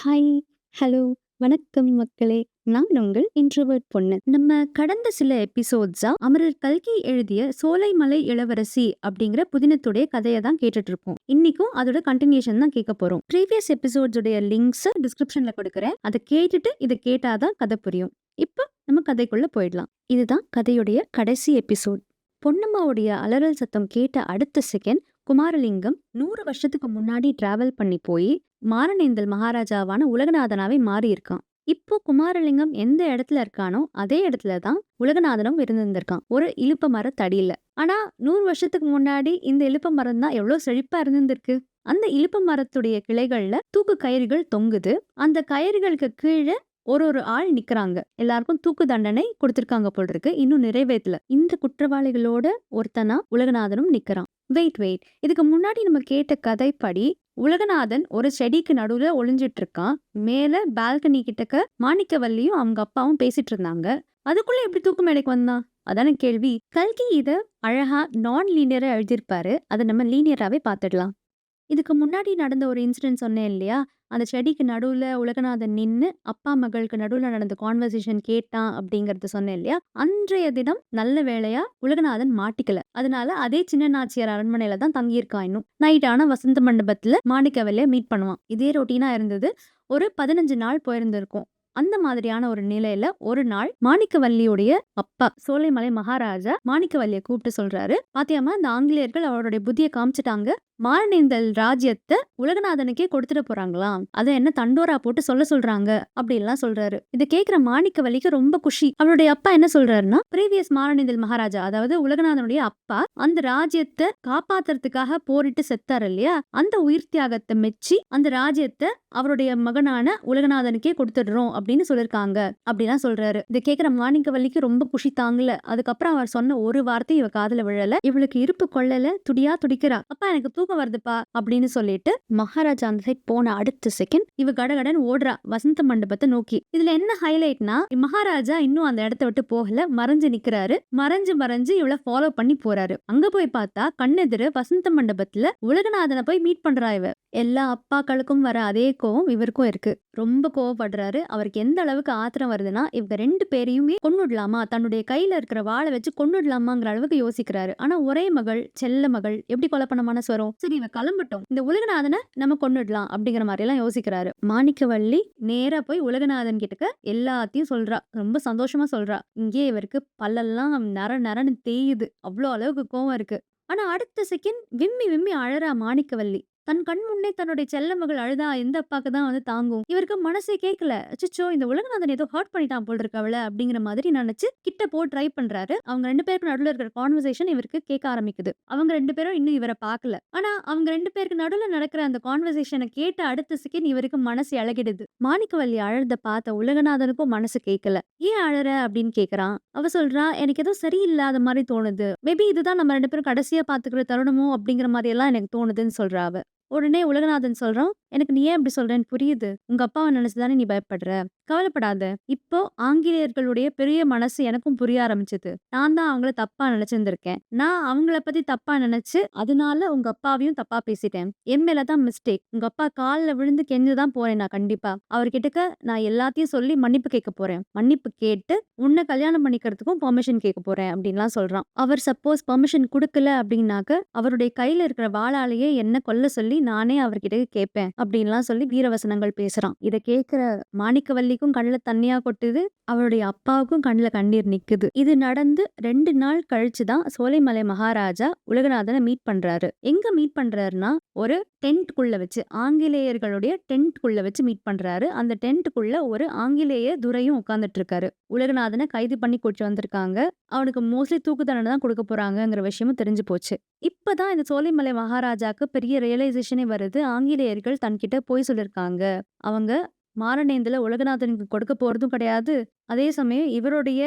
Hi, hello, வணக்கம் மக்களே. நான் உங்கள் இன்ட்ரோவர்ட் பொண்ணு. நம்ம கடந்த சில எபிசோட்ஸா அமரர் கல்கி எழுதிய சோலைமலை இளவரசி அப்படிங்கிற புதினத்துடைய கதையை தான் கேட்டுட்டு இருக்கோம். இன்னைக்கும் அதோட கண்டினியூஷன் தான் கேட்க போறோம். ப்ரீவியஸ் எபிசோட்ஸுடைய லிங்க்ஸ் டிஸ்கிரிப்ஷன்ல கொடுக்குறேன். அதை கேட்டுட்டு இதை கேட்டாதான் கதை புரியும். இப்போ நம்ம கதைக்குள்ள போயிடலாம். இதுதான் கதையுடைய கடைசி எபிசோட். பொன்னம்மாவுடைய அலறல் சத்தம் கேட்ட அடுத்த செகண்ட் குமாரலிங்கம் 100 வருஷத்துக்கு முன்னாடி டிராவல் பண்ணி போய் மாரணேந்தல் மகாராஜாவான உலகநாதனாவே மாறி இருக்கான். இப்போ குமாரலிங்கம் எந்த இடத்துல இருக்கானோ அதே இடத்துல தான் உலகநாதனும் இருந்திருந்திருக்கான், ஒரு இலுப்ப மர தடியில. ஆனா 100 வருஷத்துக்கு முன்னாடி இந்த இலுப்ப மரம் தான் எவ்வளவு செழிப்பா இருந்திருக்கு. அந்த இலுப்ப மரத்துடைய கிளைகள்ல தூக்கு கயிறுகள் தொங்குது. அந்த கயிறுகளுக்கு கீழே ஒரு ஆள் நிக்கிறாங்க. எல்லாருக்கும் தூக்கு தண்டனை கொடுத்திருக்காங்க போல் இருக்கு, இன்னும் நிறைவேற்றல. இந்த குற்றவாளிகளோட ஒருத்தனா உலகநாதனும் நிக்கிறான். வெயிட், இதுக்கு முன்னாடி நம்ம கேட்ட கதைப்படி உலகநாதன் ஒரு செடிக்கு நடுவுல ஒளிஞ்சிட்டு இருக்கான். மேல பால்கனி கிட்டக்க மாணிக்கவல்லியும் அவங்க அப்பாவும் பேசிட்டு இருந்தாங்க. அதுக்குள்ள எப்படி தூக்கு மேடைக்கு வந்தான்? அதான கேள்வி. கல்கி இத அழகா நான் லீனியரா எழுதியிருப்பாரு. அதை நம்ம லீனியராவே பார்த்துடலாம். இதுக்கு முன்னாடி நடந்த ஒரு இன்சிடென்ட் சொன்னேன் இல்லையா? அந்த செடிக்கு நடுவுல உலகநாதன் நின்னு அப்பா மகளுக்கு நடுவுல நடந்த கான்வர்சேஷன் கேட்டான் அப்படிங்கறது சொன்னேன் இல்லையா? அன்றைய தினம் நல்ல வேளையா உலகநாதன் மாட்டிக்கல. அதனால அதே சின்ன நாச்சியார் அரண்மனையில தான் தங்கியிருக்கான். இன்னும் நைட் ஆனா வசந்த மண்டபத்துல மாணிக்கவல்லிய மீட் பண்ணுவான். இதே ரொட்டீனா இருந்தது. ஒரு 15 நாள் போயிருந்திருக்கும். அந்த மாதிரியான ஒரு நிலையில ஒரு நாள் மாணிக்கவல்லியுடைய அப்பா சோலைமலை மகாராஜா மாணிக்கவல்லிய கூப்பிட்டு சொல்றாரு, பாத்தியாமா இந்த ஆங்கிலேயர்கள் அவருடைய புத்திய காமிச்சிட்டாங்க. மாரணேந்தல் ராஜ்யத்தை உலகநாதனுக்கே கொடுத்துட போறாங்களாம். அதை என்ன தண்டோரா போட்டு சொல்ல சொல்றாங்க அப்படின்லாம் சொல்றாரு. இதை கேட்கிற மாணிக்கவல்லிக்கு ரொம்ப குஷி. அவருடைய அப்பா என்ன சொல்றாருன்னா, பிரீவியஸ் மாரணேந்தல் மகாராஜா, அதாவது உலகநாதனுடைய அப்பா, அந்த ராஜ்யத்தை காப்பாத்துறதுக்காக போரிட்டு செத்தார் இல்லையா? அந்த உயிர் தியாகத்தை மெச்சி அந்த ராஜ்யத்தை அவருடைய மகனான உலகநாதனுக்கே கொடுத்துடுறோம் அப்படின்னு சொல்லிருக்காங்க அப்படிலாம் சொல்றாரு. இதை கேட்கிற மாணிக்கவல்லிக்கு ரொம்ப குஷி தாங்கல. அதுக்கப்புறம் அவர் சொன்ன ஒரு வார்த்தை இவ காதுல விழல. இவளுக்கு இருப்பு கொள்ளல, துடியா துடிக்கிறா. அப்பா எனக்கு தூக்கம் வருதுப்பா அப்படின்னு சொல்லிட்டு மகாராஜா அந்த சைட் போன அடுத்த செகண்ட் இவ கடகடன் ஓடுறா வசந்த மண்டபத்தை நோக்கி. இதுல என்ன ஹைலைட்னா, மகாராஜா இன்னும் அந்த இடத்த விட்டு போகல, மறைஞ்சு நிக்கிறாரு. மறைஞ்சு இவளை ஃபாலோ பண்ணி போறாரு. அங்க போய் பார்த்தா கண்ணெதிர வசந்த மண்டபத்துல உலகநாதனை போய் மீட் பண்றா இவ. எல்லா அப்பாக்களுக்கும் வர அதே கோவம் இவருக்கும் இருக்கு. ரொம்ப கோவப்படுறாரு. அவருக்கு எந்த அளவுக்கு ஆத்திரம் வருதுன்னா, இவங்க 2 பேரையுமே கொன்னுடலாமா, தன்னுடைய கையில இருக்கிற வாளை வச்சு கொன்னுடலாமாங்கிற அளவுக்கு யோசிக்கிறாரு. ஆனா ஒரே மகள், செல்ல மகள், எப்படி கொலை பண்ண மனசு வரும்? சரி இவ கிளம்பட்டும், இந்த உலகநாதனை நம்ம கொன்னுடலாம் அப்படிங்கிற மாதிரி எல்லாம் யோசிக்கிறாரு. மாணிக்கவல்லி நேரா போய் உலகநாதன் கிட்டக்க எல்லாத்தையும் சொல்றா. ரொம்ப சந்தோஷமா சொல்றா. இங்கே இவருக்கு பல்லெல்லாம் நரன்னு தேயுது. அவ்வளோ அளவுக்கு கோவம் இருக்கு. ஆனா அடுத்த செகண்ட் விம்மி அழறா மாணிக்கவல்லி. தன் கண் முன்னே தன்னுடைய செல்ல மகள் அழுதா எந்த அப்பாக்கு தான் வந்து தாங்கும்? இவருக்கு மனசே கேட்கல. அச்சச்சோ, இந்த உலகநாதன் ஏதோ ஹர்ட் பண்ணிட்டான் போல் இருக்கு அவள அப்படிங்கிற மாதிரி நினைச்சு கிட்ட போ ட்ரை பண்றாரு. அவங்க 2 பேருக்கு நடுவுல இருக்கிற கான்வர்சேஷன் இவருக்கு கேட்க ஆரம்பிக்குது. அவங்க 2 பேரும் இன்னும் இவரை பார்க்கல. ஆனா அவங்க 2 பேருக்கு நடுவுல நடக்கிற அந்த கான்வர்சேஷனை கேட்ட அடுத்த செகண்ட் இவருக்கு மனசு இளகிடுது. மாணிக்கவல்லி அழறத பார்த்த உலகநாதனுக்கும் மனசு கேட்கல. ஏன் அழற அப்படின்னு கேக்குறான். அவ சொல்றா, எனக்கு ஏதோ சரியில்லாத மாதிரி தோணுது. மேபி இதுதான் நம்ம 2 பேரும் கடைசியா பாத்துக்கிற தருணமோ அப்படிங்கிற மாதிரி எல்லாம் எனக்கு தோணுதுன்னு சொல்றா அவ. உடனே உலகநாதன் சொல்றான், எனக்கு நீ ஏன் இப்படி சொல்றேன்னு புரியுது. உங்க அப்பாவை நினைச்சுதானே நீ பயப்படுற. கவலைப்படாத. இப்போ ஆங்கிலேயர்களுடைய பெரிய மனசு எனக்கும் புரிய ஆரம்பிச்சது. நான் தான் அவங்கள தப்பா நினைச்சிருந்திருக்கேன். நான் அவங்கள பத்தி தப்பா நினைச்சு அதனால உங்க அப்பாவையும் தப்பா பேசிட்டேன். என் மேலதான் மிஸ்டேக். உங்க அப்பா காலில் விழுந்து கெஞ்சுதான் போறேன். நான் கண்டிப்பா அவர்கிட்ட நான் எல்லாத்தையும் சொல்லி மன்னிப்பு கேட்க போறேன். மன்னிப்பு கேட்டு உன்னை கல்யாணம் பண்ணிக்கிறதுக்கும் பெர்மிஷன் கேட்க போறேன் அப்படின்லாம் சொல்றான். அவர் சப்போஸ் பெர்மிஷன் கொடுக்கல அப்படின்னாக்க அவருடைய கையில இருக்கிற வாளாலேயே என்ன கொல்ல சொல்லி நானே அவர்கிட்ட கேட்பேன் அப்படின்லாம் சொல்லி வீரவசனங்கள் பேசுறான். இதை கேட்கிற மாணிக்கவல்லிக்கும் கண்ணுல தண்ணியா கொட்டுது. அவருடைய அப்பாவுக்கும் கண்ணுல கண்ணீர் நிக்குது. இது நடந்து 2 நாள் கழிச்சுதான் சோலைமலை மகாராஜா உலகநாதனை மீட் பண்றாரு. எங்க மீட் பண்றாருன்னா, ஒரு டென்ட்குள்ள வச்சு, ஆங்கிலேயர்களுடைய டென்ட்குள்ள வச்சு மீட் பண்றாரு. அந்த டென்ட்குள்ள ஒரு ஆங்கிலேய துரையும் உட்கார்ந்துட்டு இருக்காரு. உலகநாதனை கைது பண்ணி கூட்டு வந்திருக்காங்க. அவனுக்கு மோஸ்ட்லி தூக்கு தண்டனை தான் கொடுக்க போறாங்கிற விஷயமும் தெரிஞ்சு போச்சு. இப்பதான் இந்த சோலைமலை மகாராஜாக்கு பெரிய ரியலைசேஷனே வருது. ஆங்கிலேயர்கள் தன்கிட்ட போய் சொல்லிருக்காங்க. அவங்க மாரணேந்தல உலகநாதனுக்கு கொடுக்க போறதும் கிடையாது. அதே சமயம் இவருடைய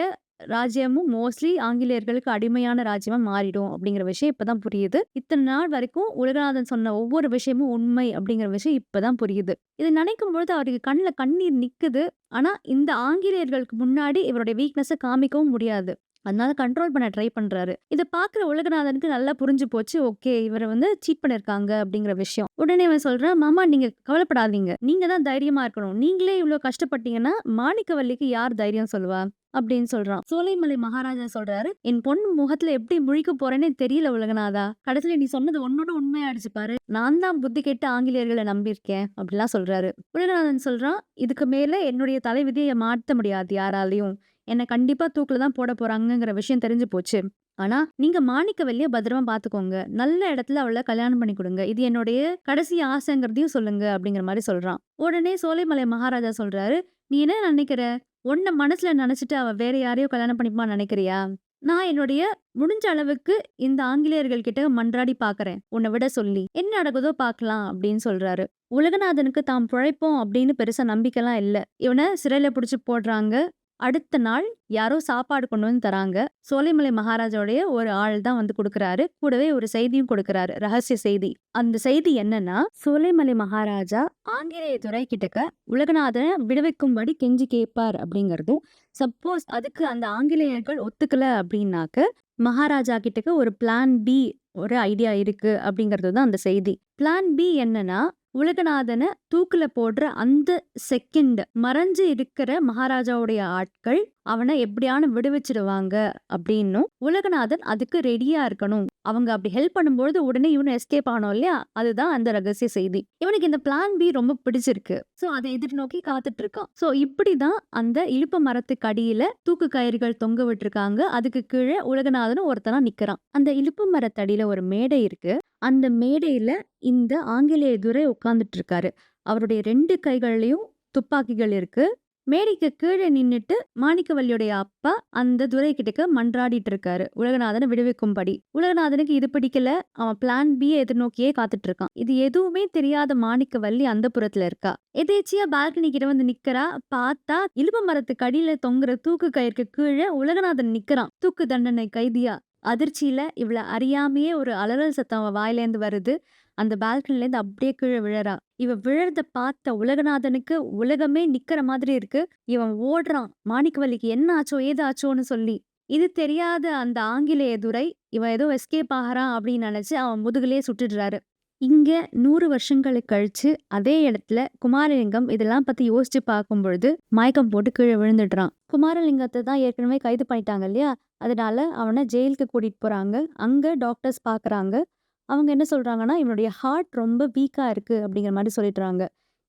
ராஜ்யமும் மோஸ்ட்லி ஆங்கிலேயர்களுக்கு அடிமையான ராஜ்யமா மாறிடும் அப்படிங்கிற விஷயம் இப்பதான் புரியுது. இத்தனை நாள் வரைக்கும் உலகநாதன் சொன்ன ஒவ்வொரு விஷயமும் உண்மை அப்படிங்கிற விஷயம் இப்பதான் புரியுது. இதை நினைக்கும் பொழுது அவருக்கு கண்ணுல கண்ணீர் நிக்குது. ஆனா இந்த ஆங்கிலேயர்களுக்கு முன்னாடி இவருடைய வீக்னஸை காமிக்கவும் முடியாது. அதனால கண்ட்ரோல் பண்ண ட்ரை பண்றாரு. இத பார்க்குற உலகநாதனுக்கு நல்லா புரிஞ்சு போச்சு. ஓகே, இவர வந்து சீட் பண்ணியிருக்காங்க அப்படிங்கிற விஷயம். உடனே இவன் சொல்றான், "மாமா நீங்க கவலைப்படாதீங்க. நீங்க தான் தைரியமா இருக்கணும். நீங்களே இவ்ளோ கஷ்டப்பட்டீங்கன்னா, மாணிக்கவல்லிக்கு யார் தைரியம் சொல்லுவா?" அப்படின்னு சொல்றான். சோலைமலை மகாராஜா சொல்றாரு, "என் பொன் முகத்துல எப்படி முழிக்க போறேன்னே தெரியல உலகநாதா. கடைசில நீ சொன்னது உன்னோட உண்மையாயிடுச்சு பாரு. நான் தான் புத்தி கெட்டு ஆங்கிலேயர்கள நம்பியிருக்கேன்." அப்படிலாம் சொல்றாரு. உலகநாதன் சொல்றான், "இதுக்கு மேல என்னுடைய தலைவிதிய மாத்த முடியாது யாராலயும். என்ன கண்டிப்பா தூக்குல தான் போட போறாங்கங்கிற விஷயம் தெரிஞ்சு போச்சு. ஆனா, நீங்க மாணிக்கவல்லிய பத்திரமா பாத்துக்கோங்க. நல்ல இடத்துல அவள கல்யாணம் பண்ணி குடுங்க. இது என்னுடைய கடைசி ஆசைங்கிறதையும் சொல்லுங்க." அப்படிங்கிற மாரி சொல்றான். உடனே சோலைமலை மகாராஜா சொல்றாரு, "நீ என்ன நெனைக்கிற? உன்ன மனசுல நெனச்சுட்டு அவ வேற யாரையோ கல்யாணம் பண்ணிப்பான்னு நெனைக்கிறியா? நான் என்னுடைய முடிஞ்ச அளவுக்கு இந்த ஆங்கிலேயர்கள் கிட்ட மன்றாடி பாக்குறேன். உன்ன விட சொல்லி. என்ன நடக்குதோ பாக்கலாம்." அப்படின்னு சொல்றாரு. உலகநாதனுக்கு தாம் பிழைப்போம் அப்படின்னு பெருசா நம்பிக்கைலாம் இல்ல. இவன சிறையில புடிச்சு போடுறாங்க. அடுத்த நாள் யாரோ சாப்பாடு கொண்டு வந்து தராங்க. சோலைமலை மகாராஜாவுடைய ஒரு ஆள் தான் வந்து குடுக்குறாரு. கூடவே ஒரு செய்தியும் குடுக்குறாரு. ரகசிய செய்தி. அந்த செய்தி என்னன்னா, சோலைமலை மகாராஜா ஆங்கிலேய துரை கிட்டக்க உலகநாதன விடுவிக்கும்படி கெஞ்சி கேட்பார் அப்படிங்கிறதும், சப்போஸ் அதுக்கு அந்த ஆங்கிலேயர்கள் ஒத்துக்கல அப்படின்னாக்க, மகாராஜா கிட்டக்க ஒரு பிளான் பி ஒரு ஐடியா இருக்கு அப்படிங்கிறது தான் அந்த செய்தி. பிளான் பி என்னன்னா, உலகநாதன தூக்குல போடுற அந்த செகண்ட் மறைஞ்சு இருக்கிற மகாராஜாவுடைய ஆட்கள் அவன எப்படியானு விடுவிச்சிடுவாங்க அப்படின்னும், உலகநாதன் அதுக்கு ரெடியா இருக்கணும். அவங்க அப்படி ஹெல்ப் பண்ணும்பொழுது உடனே இவனும் எஸ்கேப் ஆனோம் இல்லையா? அதுதான் அந்த ரகசிய செய்தி. இவனுக்கு இந்த பிளான் பி ரொம்ப பிடிச்சிருக்கு. சோ அதை எதிர்நோக்கி காத்துட்டு இருக்கான். சோ இப்படிதான் அந்த இலுப்ப மரத்துக்கு அடியில தூக்கு கயிறுகள் தொங்க விட்டுருக்காங்க. அதுக்கு கீழே உலகநாதனும் ஒருத்தனா நிக்கிறான். அந்த இலுப்ப மரத்தடியில ஒரு மேடை இருக்கு. அந்த மேடையில இந்த ஆங்கிலேய துரை உட்கார்ந்துட்டு இருக்காரு. அவருடைய 2 கைகள்லயும் துப்பாக்கிகள் இருக்கு. மேடைக்கு கீழ நின்னுட்டு மாணிக்கவல்லியுடைய அப்பா அந்த துரை கிட்டக்க மன்றாடிட்டு இருக்காரு. உலகநாதன விடுவிக்கும்படி. உலகநாதனுக்கு இது பிடிக்கல. அவன் பிளான் பி எதிர்நோக்கியே காத்துட்டு இருக்கான். இது எதுவுமே தெரியாத மாணிக்கவல்லி அந்தப்புறத்துல இருக்கா. எதேர்ச்சியா பால்கனி கிட்ட வந்து நிக்கிறா. பார்த்தா இலுப்ப மரத்துக்கு அடியில தொங்குற தூக்கு கயிறுக்கு கீழ உலகநாதன் நிக்கிறான். தூக்கு தண்டனை கைதியா. அதிர்ச்சியில இவள அறியாமயே ஒரு அலறல் சத்தம் அவ வாயிலேருந்து வருது. அந்த பால்கனிலேருந்து அப்படியே கீழ விழறா. இவ விழறத பார்த்த உலகநாதனுக்கு உலகமே நிக்கிற மாதிரி இருக்கு. இவன் ஓடுறான். மாணிக்கவல்லிக்கு என்ன ஆச்சோ, ஏது ஆச்சோன்னு சொல்லி. இது தெரியாத அந்த ஆங்கிலேய துரை, இவன் ஏதோ எஸ்கேப் ஆகுறான் அப்படின்னு நினைச்சு அவன் முதுகுலயே சுட்டுடுறாரு. இங்க 100 வருஷங்களுக்கு கழிச்சு அதே இடத்துல குமாரலிங்கம் இதெல்லாம் பத்தி யோசிச்சு பார்க்கும்பொழுது மயக்கம் போட்டு கீழ விழுந்துடுறான். குமாரலிங்கத்த தான் ஏற்கனவே கைது பண்ணிட்டாங்க இல்லையா? அதனால அவன ஜெயிலுக்கு கூட்டிட்டு போறாங்க. அங்க டாக்டர்ஸ் பார்க்குறாங்க. அவங்க என்ன சொல்றாங்கன்னா, இவனுடைய ஹார்ட் ரொம்ப வீக்கா இருக்கு அப்படிங்கிற மாரி சொல்லிடுறாங்க.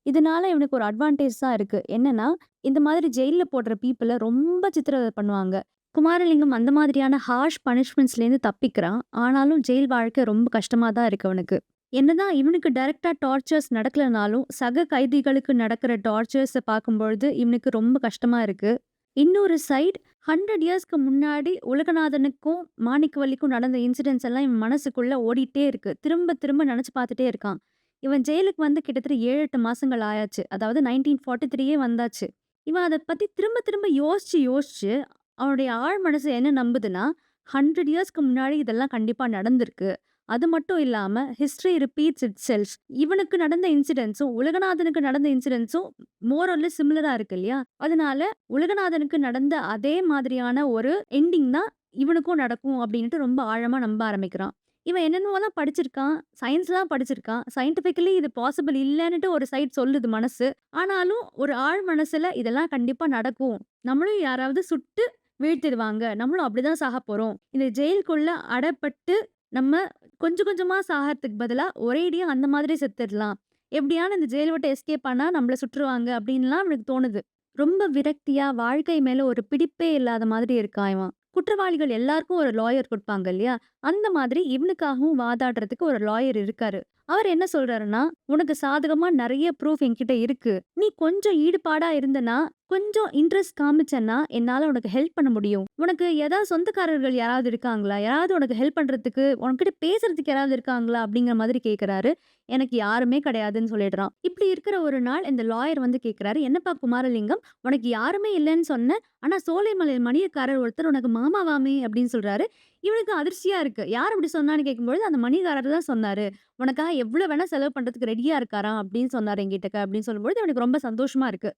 இதனால இவனுக்கு ஒரு அட்வான்டேஜ் தான் இருக்கு. என்னன்னா, இந்த மாதிரி ஜெயில்ல போடுற பீப்பிள ரொம்ப சித்திரவதை பண்ணுவாங்க. குமாரலிங்கம் அந்த மாதிரியான ஹார்ஷ் பனிஷ்மெண்ட்ஸ்லேருந்து தப்பிக்கிறான். ஆனாலும் ஜெயில் வாழ்க்கை ரொம்ப கஷ்டமா தான் இருக்கு அவனுக்கு. என்னதான் இவனுக்கு டைரக்ட்டா டார்ச்சர்ஸ் நடக்கலனாலும், சக கைதிகளுக்கு நடக்கிற டார்ச்சர்ஸ பார்க்கும்பொழுது இவனுக்கு ரொம்ப கஷ்டமா இருக்கு. இன்னொரு சைடு 100 இயர்ஸ்க்கு முன்னாடி உலகநாதனுக்கும், மாணிக்கவல்லிக்கும் நடந்த இன்சிடென்ட்ஸ் எல்லாம் இவன் மனசுக்குள்ள ஓடிட்டே இருக்கு. திரும்ப திரும்ப நெனச்சு பார்த்துட்டே இருக்கான். இவன் ஜெயிலுக்கு வந்து கிட்டத்தட்ட 7, 8 மாசங்கள் ஆயாச்சு. அதாவது 1943 வந்தாச்சு. இவன் அத பத்தி திரும்ப திரும்ப யோசிச்சு யோசிச்சு, அவனுடைய ஆழ் மனசு என்ன நம்புதுன்னா, 100 இயர்ஸ்க்கு முன்னாடி இதெல்லாம் கண்டிப்பா நடந்திருக்கு. அது மட்டும் இல்லாம ஹிஸ்டரி ரிப்பீட்ஸ் இட்செல்ஃப். இவனுக்கு நடந்த இன்சிடென்ட்ஸும், உலகநாதனுக்கு நடந்த இன்சிடென்ட்ஸும் மோர் ஆர் லெஸ் சிமிலரா இருக்கு இல்லையா? அதனால உலகநாதனுக்கு நடந்த அதே மாதிரியான ஒரு எண்டிங் தான் இவனுக்கும் நடக்கும் அப்படின்ட்டு ரொம்ப ஆழமா நம்ப ஆரம்பிக்கிறான். இவன் என்னென்னவோலாம் படிச்சிருக்கான். சயின்ஸ்லாம் படிச்சிருக்கான். சயின்டிஃபிக்கலி இது பாசிபிள் இல்லன்னுட்டு ஒரு சைடு சொல்லுது மனசு. ஆனாலும் ஒரு ஆழ் மனசுல இதெல்லாம் கண்டிப்பா நடக்கும். நம்மளும் யாராவது சுட்டு வீழ்த்திடுவாங்க. நம்மளும் அப்படிதான் சாகப் போறோம். இந்த ஜெயிலுக்குள்ள அடைப்பட்டு நம்ம கொஞ்சம் கொஞ்சமா சாகறதுக்கு பதிலா ஒரேடியா அந்த மாதிரி செத்துடலாம். எப்படியாவது இந்த ஜெயில விட்டு எஸ்கேப் ஆனா நம்மள சுட்டுருவாங்க அப்படின்லாம் அவனுக்கு தோணுது. ரொம்ப விரக்தியா வாழ்க்கை மேல ஒரு பிடிப்பே இல்லாத மாதிரி இருக்கான் இவன். குற்றவாளிகள் எல்லாருக்கும் ஒரு லாயர் குடுப்பாங்க இல்லையா? அந்த மாதிரி இவனுக்காகவும் வாதாடுறதுக்கு ஒரு லாயர் இருக்காரு. அவர் என்ன சொல்றாருன்னா, "உனக்கு சாதகமா நெறைய ப்ரூஃப் என்கிட்ட இருக்கு. நீ கொஞ்சம் ஈடுபாடா இருந்தனா, கொஞ்சம் இன்ட்ரெஸ்ட் காமிச்சன்னா, என்னால உனக்கு ஹெல்ப் பண்ண முடியும். உனக்கு ஏதாவது சொந்தக்காரர்கள் யாராவது இருக்காங்களா? யாராவது உனக்கு ஹெல்ப் பண்றதுக்கு, உன்கிட்ட பேசுறதுக்கு யாராவது இருக்காங்களா?" அப்படிங்கிற மாதிரி கேட்கறாரு. எனக்கு யாருமே கிடையாதுன்னு சொல்லிடுறான். இப்படி இருக்கிற ஒரு நாள் இந்த லாயர் வந்து கேட்கறாரு, "என்னப்பா குமாரலிங்கம், உனக்கு யாருமே இல்லன்னு சொன்ன. ஆனா சோலைமலை மணியக்காரர் ஒருத்தர் உனக்கு மாமாவாமே" அப்படின்னு சொல்றாரு. இவனுக்கு அதிர்ச்சியா இருக்கு. யார் அப்படி சொன்னான்னு கேட்கும்பொழுது, "அந்த மணியக்காரர் தான் சொன்னாரு. உனக்காக எவ்வளோ வேணா செலவு பண்றதுக்கு ரெடியா இருக்காராம்" அப்படின்னு சொன்னாரு என்கிட்டக்க அப்படின்னு சொல்லும்பொழுது, இவனுக்கு ரொம்ப சந்தோஷமா இருக்கு.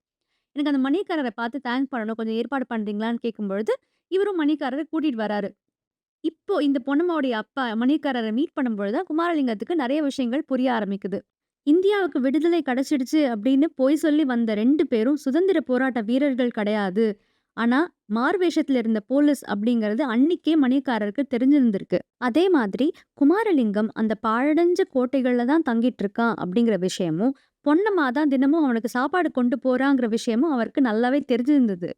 எனக்கு அந்த மணியக்காரர பார்த்து தேங்க் பண்ணணும். கொஞ்சம் ஏற்பாடு பண்றீங்களான்னு கேட்கும்பொழுது, இவரும் மணியக்காரர கூட்டிட்டு வராரு. இப்போ இந்த பொன்னம்மாவுடைய அப்பா மணியக்காரர மீட் பண்ணும்பொழுது தான் குமாரலிங்கத்துக்கு நெறைய விஷயங்கள் புரிய ஆரம்பிக்குது. இந்தியாவுக்கு விடுதலை கிடைச்சிடுச்சு அப்படின்னு பொய் சொல்லி வந்த 2 பேரும் சுதந்திர போராட்ட வீரர்கள் கிடையாது. ஆனா, மாறுவேஷத்துல இருந்த போலீஸ் அப்படிங்கிறது அன்னிக்கே மணியக்காரருக்கு தெரிஞ்சிருந்திருக்கு. அதே மாதிரி குமாரலிங்கம் அந்த பாழடைஞ்ச கோட்டைகள்ல தான் தங்கிட்டு இருக்கான் அப்படிங்கிற விஷயமும், பொன்னம்மா தான் தினமும் அவனுக்கு சாப்பாடு கொண்டு போறாங்கிற விஷயமும் அவருக்கு நல்லாவே தெரிஞ்சிருந்தது.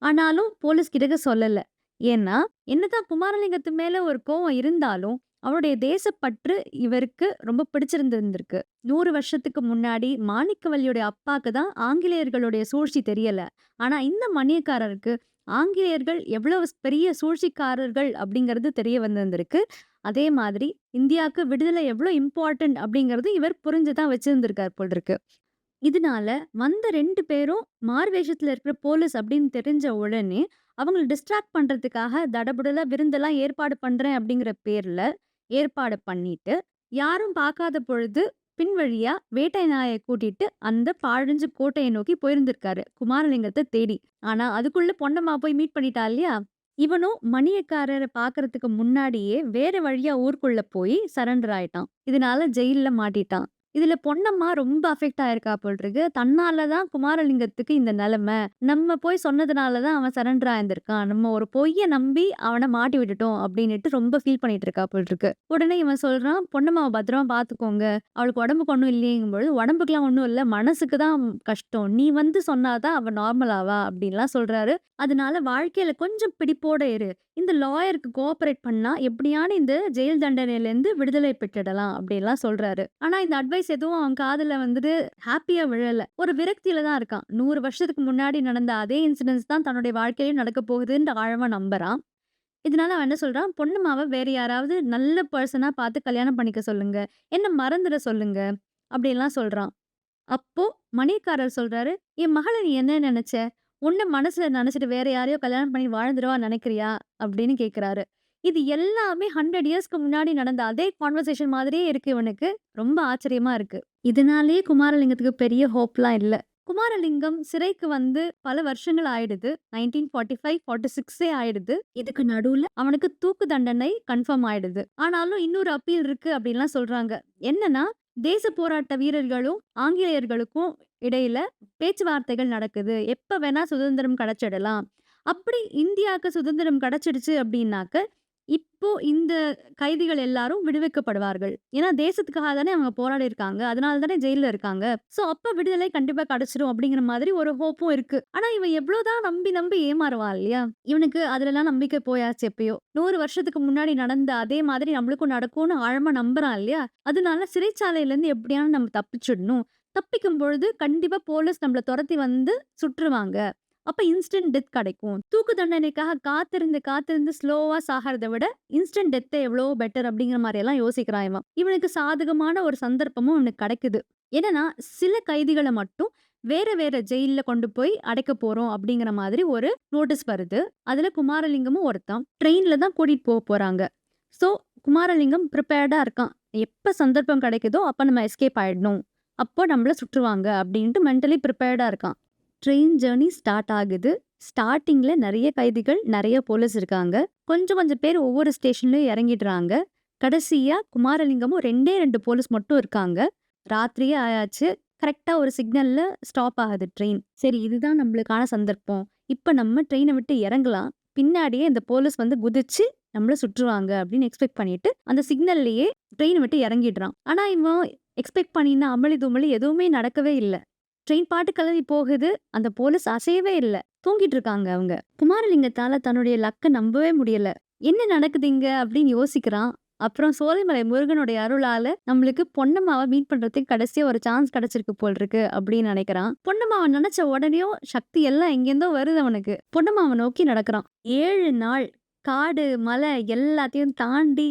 ஆனாலும் போலீஸ் கிட்ட சொல்லல. ஏன்னா, என்னதான் குமாரலிங்கத்து மேல ஒரு கோவம் இருந்தாலும், அவருடைய தேசப்பற்று இவருக்கு ரொம்ப பிடிச்சிருந்திருக்கு. 100 வருஷத்துக்கு முன்னாடி மாணிக்கவல்லியுடைய அப்பாக்கு தான் ஆங்கிலேயர்களுடைய சூழ்ச்சி தெரியல. ஆனா இந்த மணியக்காரருக்கு ஆங்கிலேயர்கள் எவ்வளவு பெரிய சூழ்ச்சிக்காரர்கள் அப்படிங்கிறது தெரிய வந்திருந்திருக்கு. அதே மாதிரி இந்தியாவுக்கு விடுதலை எவ்வளோ இம்பார்ட்டன்ட் அப்படிங்கிறது இவர் புரிஞ்சு தான் வச்சிருந்திருக்கார் போலிருக்கு. இதனால வந்த 2 பேரும் மாறுவேஷத்துல இருக்கிற போலீஸ் அப்படின்னு தெரிஞ்ச உடனே, அவங்கள டிஸ்ட்ராக்ட் பண்றதுக்காக தடபுடலா விருந்தெல்லாம் ஏற்பாடு பண்றேன் அப்படிங்கிற பேர்ல ஏற்பாடு பண்ணிட்டு, யாரும் பார்க்காத பொழுது பின்வழியா வேட்டை நாய கூட்டிட்டு அந்த பாழடைஞ்ச கோட்டைய நோக்கி போயிருந்திருக்காரு. குமாரலிங்கத்த தேடி. ஆனா அதுக்குள்ள பொன்னம்மா போய் மீட் பண்ணிட்டா இல்லையா? இவனும் மணியக்காரர பார்க்கறதுக்கு முன்னாடியே வேற வழியா ஊருக்குள்ள போய் சரண்டர் ஆயிட்டான். இதனால ஜெயில்ல மாட்டிட்டான். இதுல பொன்னம்மா ரொம்ப அஃபெக்ட் ஆயிருக்கா போலிருக்கு. தன்னால தான் குமாரலிங்கத்துக்கு இந்த நெலைம. நம்ம போய் சொன்னதுனால தான் அவன் சரண்டர் ஆயிருந்திருக்கான். நம்ம ஒரு பொய்ய நம்பி அவன மாட்டி விட்டுட்டோம் அப்டின்னுட்டு ரொம்ப ஃபீல் பண்ணிட்டு இருக்கா போலிருக்கு. உடனே இவன் சொல்றான், "பொன்னம்மாவ பத்திரமா பார்த்துக்கோங்க. அவளுக்கு உடம்புக்கு ஒண்ணும் இல்லைங்கும்பொழுது, "உடம்புக்குலாம் ஒண்ணும் இல்ல. மனசுக்கு தான் கஷ்டம். நீ வந்து சொன்னா தான் அவ நார்மல் ஆவா" அப்டின்லாம் சொல்றாரு. அதனால வாழ்க்கையில கொஞ்சம் பிடிப்போட இரு. இந்த லாயருக்கு கோஆப்பரேட் பண்ணா எப்படியான இந்த ஜெயில் தண்டனையிலேருந்து விடுதலை பெற்றுடலாம் அப்படின்லாம் சொல்றாரு. ஆனா இந்த அட்வைஸ் எதுவும் அவன் காதுல வந்துட்டு ஹாப்பியா விழல. ஒரு விரக்தியில தான் இருக்கான். 100 வருஷத்துக்கு முன்னாடி நடந்த அதே இன்சிடென்ட்ஸ் தான் தன்னுடைய வாழ்க்கையிலும் நடக்க போகுதுன்ற ஆழமா நம்புறான். இதனால அவன் என்ன சொல்றான், பொண்ணுமாவ வேற யாராவது நல்ல பெர்சனா பார்த்து கல்யாணம் பண்ணிக்க சொல்லுங்க. என்ன மறந்துட சொல்லுங்க. அப்படின்லாம் சொல்றான். அப்போ மணியக்காரர் சொல்றாரு, "என் மகள நீ என்ன நெனச்ச? உன்ன மனசுல நெனச்சுட்டு வேற யாரையோ கல்யாணம் பண்ணி வாழ்ந்துருவா நெனைக்கிறியா?" அப்படின்னு கேட்கிறாரு. இது எல்லாமே 100 இயர்ஸ்க்கு முன்னாடி நடந்த அதே கான்வர்சேஷன் மாதிரியே இருக்கு இவனுக்கு. ரொம்ப ஆச்சரியமா இருக்கு. இதனாலேயே குமாரலிங்கத்துக்கு பெரிய ஹோப்லாம் இல்ல. குமாரலிங்கம் சிறைக்கு வந்து பல வருஷங்கள் ஆயிடுது. 1945, 46 ஆயிடுது. இதுக்கு நடுவுல அவனுக்கு தூக்கு தண்டனை கன்ஃபார்ம் ஆயிடுது. ஆனாலும் இன்னொரு அப்பீல் இருக்கு அப்படின்லாம் சொல்றாங்க. என்னன்னா, தேச போராட்ட வீரர்களும், ஆங்கிலேயர்களுக்கும் இடையில பேச்சுவார்த்தைகள் நடக்குது. எப்ப வேணா சுதந்திரம் கிடைச்சிடலாம். அப்படி இந்தியாவுக்கு சுதந்திரம் கிடைச்சிடுச்சு அப்படின்னாக்க, இப்போ இந்த கைதிகள் எல்லாரும் விடுவிக்கப்படுவார்கள். ஏன்னா தேசத்துக்காக தானே அவங்க போராடி இருக்காங்க. அதனால தானே ஜெயில்ல இருக்காங்க. சோ அப்ப விடுதலை கண்டிப்பா கிடைச்சிரும் அப்படிங்கிற மாதிரி ஒரு ஹோப்பும் இருக்கு. ஆனா இவன் எவ்வளவுதான் நம்பி நம்பி ஏமாறுவான் இல்லையா? இவனுக்கு அதுலலாம் நம்பிக்கை போயாச்சு எப்பயோ. 100 வருஷத்துக்கு முன்னாடி நடந்த அதே மாதிரி நம்மளுக்கும் நடக்கும்னு ஆழமா நம்புறான் இல்லையா? அதனால சிறைச்சாலையிலேருந்து எப்படியாவது நம்ம தப்பிச்சிடணும். தப்பிக்கும் பொழுது கண்டிப்பா போலீஸ் நம்மள தொரத்தி வந்து சுட்டுருவாங்க. அப்ப இன்ஸ்டன்ட் டெத் கிடைக்கும். தூக்கு தண்டனைக்காக காத்திருந்து, காத்திருந்து ஸ்லோவா சாகறத விட, இன்ஸ்டன்ட் டெத்தே எவ்வளவோ பெட்டர் அப்படிங்கிற மாரியெல்லாம் யோசிக்கிறான் இவன். இவனுக்கு சாதகமான ஒரு சந்தர்ப்பமும் இவனுக்கு கிடைக்குது. என்னன்னா, சில கைதிகள மட்டும் வேற வேற ஜெயில்ல கொண்டு போய் அடைக்க போறோம் அப்படிங்கிற மாதிரி ஒரு நோட்டீஸ் வருது. அதுல குமாரலிங்கமும் ஒருத்தன். ட்ரெயின்ல தான் கூட்டிட்டு போறாங்க. சோ, குமாரலிங்கம் பிரிப்பேர்டா இருக்கான். எப்ப சந்தர்ப்பம் கிடைக்குதோ, அப்ப நம்ம எஸ்கேப் ஆயிடணும். அப்போ நம்மள சுட்டுருவாங்க அப்படின்ட்டு மென்டலி பிரிப்பேர்டா இருக்கான். ட்ரெயின் ஜர்னி ஸ்டார்ட் ஆகுது. ஸ்டார்ட்டிங்ல நெறைய கைதிகள், நெறைய போலீஸ் இருக்காங்க. கொஞ்சம் கொஞ்சம் பேர் ஒவ்வொரு ஸ்டேஷன்லயும் இறங்கிடுறாங்க. கடைசியா குமாரலிங்கமும் 2டே 2 போலீஸ் மட்டும் இருக்காங்க. ராத்திரியே ஆயாச்சு. கரெக்ட்டா ஒரு சிக்னல்ல ஸ்டாப் ஆகுது ட்ரெயின். சரி இதுதான் நம்மளுக்கான சந்தர்ப்பம். இப்ப நம்ம ட்ரெயின விட்டு இறங்கலாம். பின்னாடியே இந்த போலீஸ் வந்து குதிச்சு நம்மள சுட்டுருவாங்க அப்படின்னு எக்ஸ்பெக்ட் பண்ணிட்டு, அந்த சிக்னல்லயே ட்ரெயின விட்டு இறங்கிடுறான். ஆனா இவன் எக்ஸ்பெக்ட் பண்ணின அமளி துமளி எதுவுமே நடக்கவே இல்ல. ட்ரெயின் பாட்டு கிளம்பி போகுது. அந்த போலீஸ் அசையவே இல்ல. தூங்கிட்டு இருக்காங்க அவங்க. குமாரலிங்கத்தால தன்னுடைய லக்க நம்பவே முடியல. என்ன நடக்குது இங்க அப்படின்னு யோசிக்கிறான். அப்புறம் சோலைமலை முருகனுடைய அருளால நம்மளுக்கு பொன்னம்மாவ மீட் பண்றதுக்கு கடைசியா ஒரு சான்ஸ் கிடைச்சிருக்கு போல் இருக்கு அப்படின்னு நினைக்கிறான். பொன்னம்மாவ நினைச்ச உடனேயும் சக்தி எல்லாம் எங்கேருந்தோ வருது அவனுக்கு. பொன்னம்மாவ நோக்கி நடக்கிறான். 7 நாள் காடு, மலை எல்லாத்தையும் தாண்டி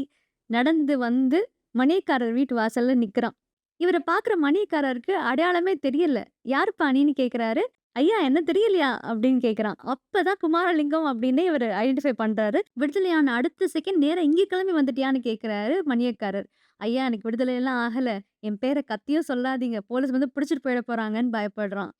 நடந்து வந்து மணியக்காரர் வீட்டு வாசல்ல நிக்கிறான். இவர பார்க்குற மணியக்காரருக்கு அடையாளமே தெரியல. "யாருப்பா நீன்னு?" கேட்குறாரு. "ஐயா என்ன தெரியலையா?" அப்படின்னு கேட்குறான். அப்பதான் குமாரலிங்கம் அப்படின்னு இவரு ஐடென்டிஃபை பண்றாரு. விடுதலையான அடுத்த செகண்ட் நேரா இங்க கிளம்பி வந்துட்டியான்னு கேட்குறாரு மணியக்காரர். "ஐயா எனக்கு விடுதலை எல்லாம் ஆகல. என் பேர கத்தியும் சொல்லாதீங்க. போலீஸ் வந்து பிடிச்சிட்டு போயிட போறாங்கன்னு" பயப்படுறான்.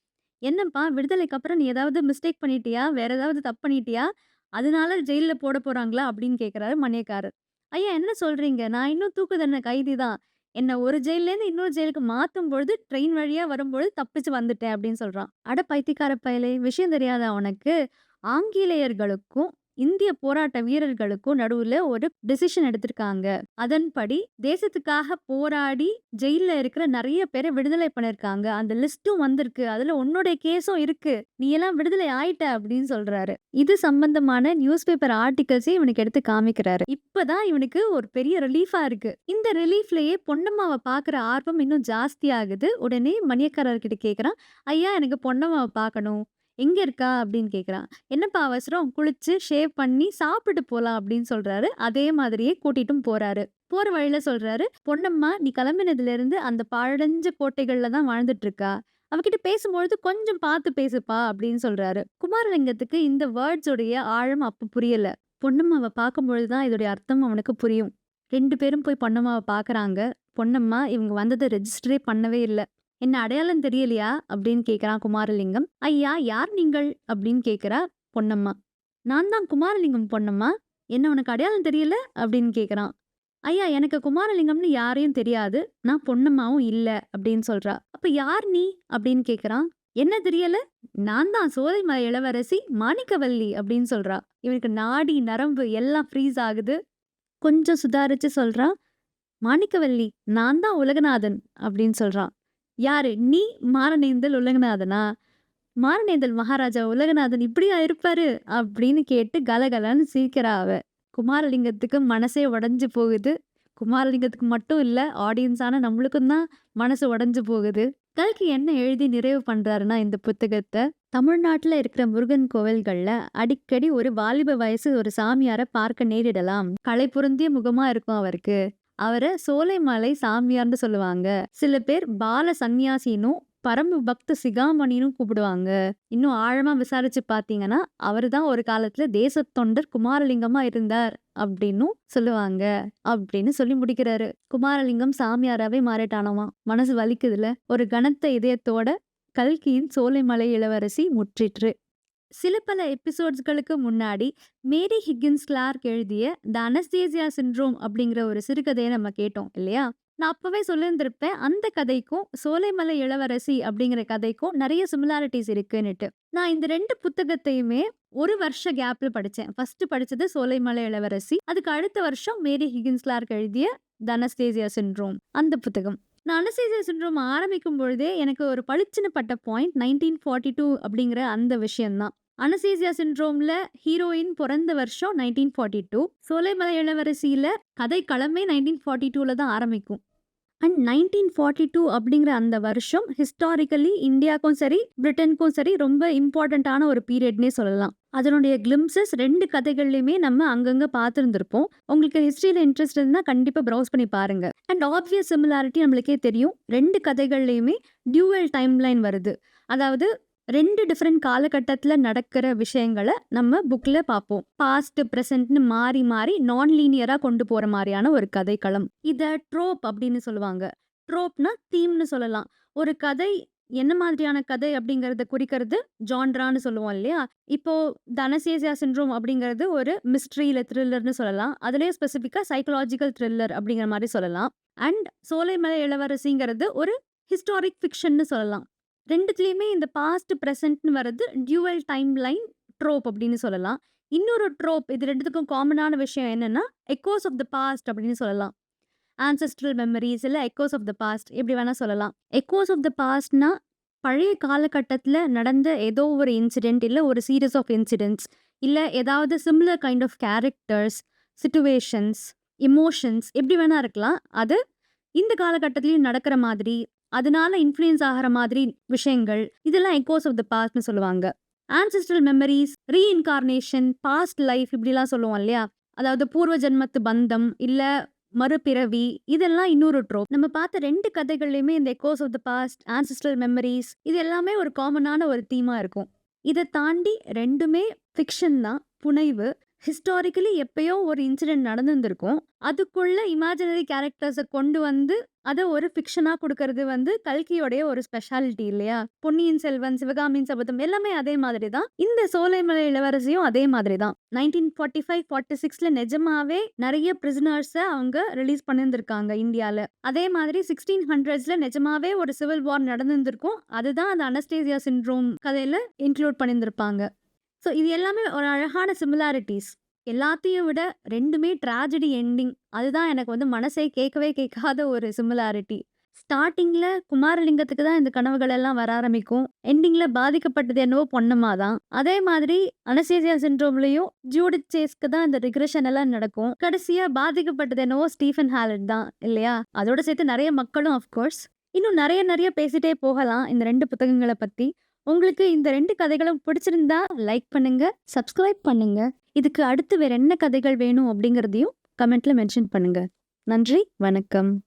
"என்னப்பா விடுதலைக்கு அப்புறம் நீ ஏதாவது மிஸ்டேக் பண்ணிட்டியா? வேற ஏதாவது தப்பு பண்ணிட்டியா?" அதனால ஜெயில்ல போட போறாங்களா? அப்படின்னு கேட்கிறாரு மணியக்காரர். ஐயா என்ன சொல்றீங்க? நான் இன்னும் தூக்கு தண்டனை கைதி தான். என்ன ஒரு ஜெயில்லேருந்து இன்னொரு ஜெயிலுக்கு மாத்தும்பொழுது, ட்ரெயின் வழியா வரும்பொழுது தப்பிச்சு வந்துட்டேன் அப்படின்னு சொல்றான். அட பைத்தியக்கார பயலே! விஷயம் தெரியாதா உனக்கு? ஆங்கிலேயர்களுக்கும், இந்திய போராட்ட வீரர்களுக்கும் நடுவுல ஒரு டிசிஷன் எடுத்திருக்காங்க. அதன்படி தேசத்துக்காக போராடி ஜெயில்ல இருக்கிற நெறைய பேர விடுதலை பண்ணியிருக்காங்க. அந்த லிஸ்ட்டும் வந்திருக்கு. அதுல உன்னுடைய கேஸும் இருக்கு. நீ எல்லாம் விடுதலை ஆயிட்ட அப்படின்னு சொல்றாரு. இது சம்பந்தமான நியூஸ் பேப்பர் ஆர்டிகல்ஸே இவனுக்கு எடுத்து காமிக்கிறாரு. இப்பதான் இவனுக்கு ஒரு பெரிய ரிலீஃபா இருக்கு. இந்த ரிலீஃப்லயே பொன்னம்மாவ பாக்குற ஆர்வம் இன்னும் ஜாஸ்தி ஆகுது. உடனே மணியக்காரர்கிட்ட கேக்குறான். ஐயா எனக்கு பொன்னம்மாவ பாக்கணும். எங்க இருக்கா? அப்படின்னு கேக்குறான். என்னப்பா அவசரம்? குளிச்சு, ஷேவ் பண்ணி சாப்பிட்டு போலாம் அப்படின்னு சொல்றாரு. அதே மாதிரியே கூட்டிட்டும் போறாரு. போற வழியில சொல்றாரு, பொன்னம்மா நீ கிளம்பினதுல இருந்து அந்த பாழடைஞ்ச கோட்டைகள்ல தான் வாழ்ந்துட்டு இருக்கா. அவகிட்ட பேசும்பொழுது கொஞ்சம் பார்த்து பேசுப்பா அப்படின்னு சொல்றாரு. குமாரலிங்கத்துக்கு இந்த வேர்ட்ஸ் உடைய ஆழம் அப்ப புரியல. பொன்னம்மாவ பார்க்கும்பொழுது தான் இதோடைய அர்த்தம் அவனுக்கு புரியும். 2 பேரும் போய் பொன்னம்மாவ பார்க்கறாங்க. பொன்னம்மா இவங்க வந்தத ரெஜிஸ்டரே பண்ணவே இல்ல. என்ன அடையாளம் தெரியலையா? அப்படின்னு கேட்கிறான் குமாரலிங்கம். ஐயா யார் நீங்கள்? அப்படின்னு கேட்கிறா பொன்னம்மா. நான் தான் குமாரலிங்கம் பொன்னம்மா. என்ன உனக்கு அடையாளம் தெரியல? அப்படின்னு கேட்கிறான். ஐயா எனக்கு குமாரலிங்கம்னு யாரையும் தெரியாது. நான் பொன்னம்மாவும் இல்ல அப்படின்னு சொல்றா. அப்ப யார் நீ? அப்படின்னு கேட்கிறான். என்ன தெரியல? நான் தான் சோலைமலை இளவரசி மாணிக்கவல்லி அப்படின்னு சொல்றா. இவனுக்கு நாடி நரம்பு எல்லாம் ஃப்ரீஸ் ஆகுது. கொஞ்சம் சுதாரிச்சு சொல்றா. மாணிக்கவல்லி நான் தான் உலகநாதன் அப்படின்னு சொல்றான். யாரு? நீ மாரணேந்தல் உலகநாதனா? மாரணேந்தல் மகாராஜா உலகநாதன் இப்படியா இருப்பாரு? அப்படின்னு கேட்டு கலகலன்னு சிரிக்கிறா அவ. குமாரலிங்கத்துக்கு மனசே உடைஞ்சு போகுது. குமாரலிங்கத்துக்கு மட்டும் இல்ல, ஆடியன்ஸான நம்மளுக்கும் தான் மனசு உடைஞ்சு போகுது. கல்கி என்ன எழுதி நிறைவு பண்றாருன்னா இந்த புத்தகத்த, தமிழ்நாட்டுல இருக்கிற முருகன் கோவில்கள்ல அடிக்கடி ஒரு வாலிப வயசு ஒரு சாமியார பார்க்க நேரிடலாம். கலை பொருந்திய முகமா இருக்கும் அவருக்கு. அவர சோலைமலை சாமியார்ன்னு சொல்லுவாங்க. சில பேர் பால சந்நியாசினும், பரம பக்த சிகாமணினும் கூப்பிடுவாங்க. இன்னும் ஆழமா விசாரிச்சு பார்த்தீங்கன்னா, அவருதான் ஒரு காலத்துல தேசத்தொண்டர் குமாரலிங்கமா இருந்தார் அப்படின்னும் சொல்லுவாங்க. அப்படின்னு சொல்லி முடிக்கிறாரு. குமாரலிங்கம் சாமியாராவே மாறிட்டானாமா. மனசு வலிக்குதுல. ஒரு கனத்த இதயத்தோட கல்கியின் சோலைமலை இளவரசி முற்றிற்று. சில பல எபிசோட்ஸ்களுக்கு முன்னாடி மேரி ஹிக்கின்ஸ் கிளார்க் எழுதிய த அனஸ்தேசியா சிண்ட்ரோம் அப்படிங்கிற ஒரு சிறுகதையை நம்ம கேட்டோம் இல்லையா? நான் அப்பவே சொல்லியிருந்திருப்பேன் அந்த கதைக்கும் சோலைமலை இளவரசி அப்படிங்கிற கதைக்கும் நிறைய சிமிலாரிட்டிஸ் இருக்குன்னுட்டு. நான் இந்த 2 புத்தகத்தையுமே ஒரு வருஷ கேப்ல படிச்சேன். ஃபர்ஸ்ட் படிச்சது சோலைமலை இளவரசி. அதுக்கு அடுத்த வருஷம் மேரி ஹிக்கின்ஸ் கிளார்க் எழுதிய த அனஸ்தேசியா சிண்ட்ரோம் அந்த புத்தகம். நான் அனஸ்தேசியா சிண்ட்ரோம் ஆரம்பிக்கும் பொழுதே எனக்கு ஒரு பளிச்சுன்னு பட்ட பாயிண்ட் 1942 அப்படிங்கிற அந்த விஷயம்தான். அனஸ்தேசியா சிண்ட்ரோம்ல ஹீரோயின் பிறந்த வருஷம் 1942. சோலைமலை இளவரசியில கதை களமே 1942ல தான் ஆரம்பிக்கும். அண்ட் 1942 அப்படிங்கிற அந்த வருஷம் ஹிஸ்டாரிக்கலி இந்தியாவுக்கும் சரி பிரிட்டனுக்கும் சரி ரொம்ப இம்பார்ட்டண்ட்டான ஒரு பீரியட்னே சொல்லலாம். அதனுடைய கிளிம்சஸ் 2 கதைகள்லையுமே நம்ம அங்கங்க பார்த்துருந்துருப்போம். உங்களுக்கு ஹிஸ்ட்ரியில இன்ட்ரெஸ்ட் இருந்தால் கண்டிப்பாக ப்ரௌஸ் பண்ணி பாருங்க. அண்ட் ஆப்வியஸ் சிமிலாரிட்டி நம்மளுக்கே தெரியும். 2 கதைகள்லையுமே டியூவல் டைம்லைன் வருது. அதாவது 2 டிஃப்ரெண்ட் காலகட்டத்துல நடக்கிற விஷயங்களை நம்ம புக்ல பார்ப்போம். பாஸ்ட் பிரசன்ட்னு மாறி மாறி நான் லீனியரா கொண்டு போற மாதிரியான ஒரு கதைக்களம். இத ட்ரோப் அப்படின்னு சொல்லுவாங்க. ட்ரோப்னா தீம்னு சொல்லலாம். ஒரு கதை என்ன மாதிரியான கதை அப்படிங்கறத குறிக்கிறது ஜான்ரான்னு சொல்லுவோம் இல்லையா? இப்போ த அனஸ்தேசியா சிண்ட்ரோம் அப்படிங்கிறது ஒரு மிஸ்ட்ரி இல்ல த்ரில்லர்னு சொல்லலாம். அதுலயே ஸ்பெசிஃபிக்கா சைக்கலாஜிக்கல் த்ரில்லர் அப்படிங்கிற மாதிரி சொல்லலாம். அண்ட் சோலைமலை இளவரசிங்கிறது ஒரு ஹிஸ்டாரிக் ஃபிக்ஷன்னு சொல்லலாம். 2த்துலயுமே இந்த பாஸ்ட் பிரசன்ட்னு வர்றது டியூவல் டைம் லைன் ட்ரோப் அப்படின்னு சொல்லலாம். இன்னொரு ட்ரோப் இது 2த்துக்கும் காமனான விஷயம் என்னன்னா எக்கோஸ் ஆஃப் த பாஸ்ட் அப்படின்னு சொல்லலாம். ஆன்செஸ்ட்ரல் மெமரிஸ் இல்ல எக்கோஸ் ஆஃப் த பாஸ்ட் எப்படி வேணா சொல்லலாம். எக்கோஸ் ஆஃப் த பாஸ்ட்னா பழைய காலகட்டத்துல நடந்த ஏதோ ஒரு இன்சிடென்ட் இல்ல ஒரு சீரீஸ் ஆஃப் இன்சிடென்ட்ஸ் இல்ல ஏதாவது similar kind of characters, situations, emotions எப்படி வேணா இருக்கலாம். அது இந்த காலகட்டத்திலயும் நடக்கிற மாதிரி அதனால இன்ஃப்ளூயன்ஸ் ஆகிற மாதிரி விஷயங்கள் இதெல்லாம் எக்கோஸ் ஆஃப் த பாஸ்ட்னு சொல்லுவாங்க. Ancestral memories, reincarnation, past life இப்படிலாம் சொல்லுவோம் இல்லையா? அதாவது பூர்வ ஜென்மத்து பந்தம் இல்ல மறுபிறவி இதெல்லாம் இன்னொரு ட்ரோப். நம்ம பார்த்த 2 கதைகள்லையுமே இந்த echoes of the past, ancestral memories இது எல்லாமே ஒரு காமனான ஒரு தீமா இருக்கும். இதை தாண்டி 2மே ஃபிக்ஷன் தான், புனைவு. ஹிஸ்டாரிக்கலி எப்பயோ ஒரு இன்சிடென்ட் நடந்திருந்திருக்கும். அதுக்குள்ள இமேஜினரி கேரக்டர்ஸை கொண்டு வந்து அத ஒரு ஃபிக்ஷனா குடுக்கறது வந்து கல்கியோடைய ஒரு ஸ்பெஷாலிட்டி இல்லையா? பொன்னியின் செல்வன், சிவகாமியின் சபதம் எல்லாமே அதே மாதிரி தான். இந்த சோலைமலை இளவரசியும் அதே மாதிரி தான். 1945, 46ல நிஜமாவே நெறைய பிரிசனர்ஸ அவங்க ரிலீஸ் பண்ணியிருந்திருக்காங்க இந்தியால. அதே மாதிரி 1600ஸ்ல நிஜமாவே ஒரு சிவில் வார் நடந்திருந்திருக்கும். அதுதான் அந்த அனஸ்டேசியா சிண்ட்ரோம் கதையில இன்க்ளூட் பண்ணியிருந்திருப்பாங்க. ஸோ இது எல்லாமே ஒரு அழகான சிமிலாரிட்டீஸ். எல்லாத்தையும் விட 2மே ட்ராஜடி எண்டிங். அதுதான் எனக்கு வந்து மனசே கேட்கவே கேட்காத ஒரு சிமிலாரிட்டி. ஸ்டார்ட்டிங்ல குமாரலிங்கத்துக்கு தான் இந்த கனவுகள் எல்லாம் வர ஆரம்பிக்கும். எண்டிங்ல பாதிக்கப்பட்டது என்னவோ பொன்னம்மா தான். அதே மாதிரி அனஸ்தேசியா சிண்ட்ரோம்லயும் ஜூடித் சேஸ்க்கு தான் இந்த ரிக்ரெஷன் எல்லாம் நடக்கும். கடைசியா பாதிக்கப்பட்டது என்னவோ ஸ்டீஃபன் ஹாலட் தான் இல்லையா? அதோட சேர்த்து நெறைய மக்களும் ஆஃப் கோர்ஸ். இன்னும் நெறைய பேசிட்டே போகலாம் இந்த 2 புத்தகங்கள பத்தி. உங்களுக்கு இந்த 2 கதைகளும் பிடிச்சிருந்தா லைக் பண்ணுங்க, சப்ஸ்கிரைப் பண்ணுங்க. இதுக்கு அடுத்து வேற என்ன கதைகள் வேணும் அப்படிங்கிறதையும் கமெண்ட்ல மென்ஷன் பண்ணுங்க. நன்றி, வணக்கம்.